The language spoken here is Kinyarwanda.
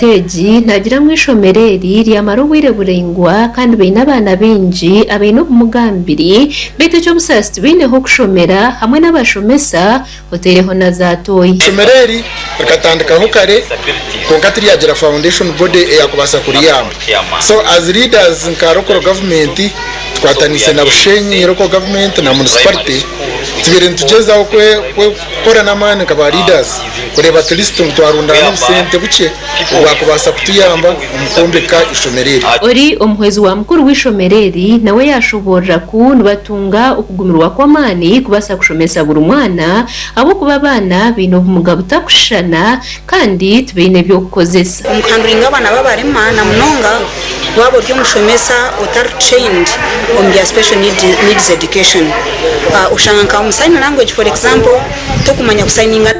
abateji ntagira mwishomereri ryamara uwireburengwa kandi beina abana binji abeina obumugambiri bete cyo busasi bineho kushomera hamwe n'abashomesa hotereho na zatoyi shomereri bakatandikaho kare konkatiri yagira foundation body yakubasa kuriyama so as leaders nka local government twatanise na bushenyi local government na municipality tubere tugezaho kora namane kaba leaders kureba at least twarunda n'ubusente buke bakubasa kutuyamba umukombeka ishomereri ori omuhwezi wa mukuru w'ishomereri nawe yashobora batunga ukugumirwa kw'amani kubasa kushomesa buri mwana abo kuba abana bino ubumuga butakushana kandi tubine byo kukozesa umukanduringa abana babarema na munonga wabo ryo mushomesa utar trained on their special needs education ushanga ka sign language for example to kumanya kusigninga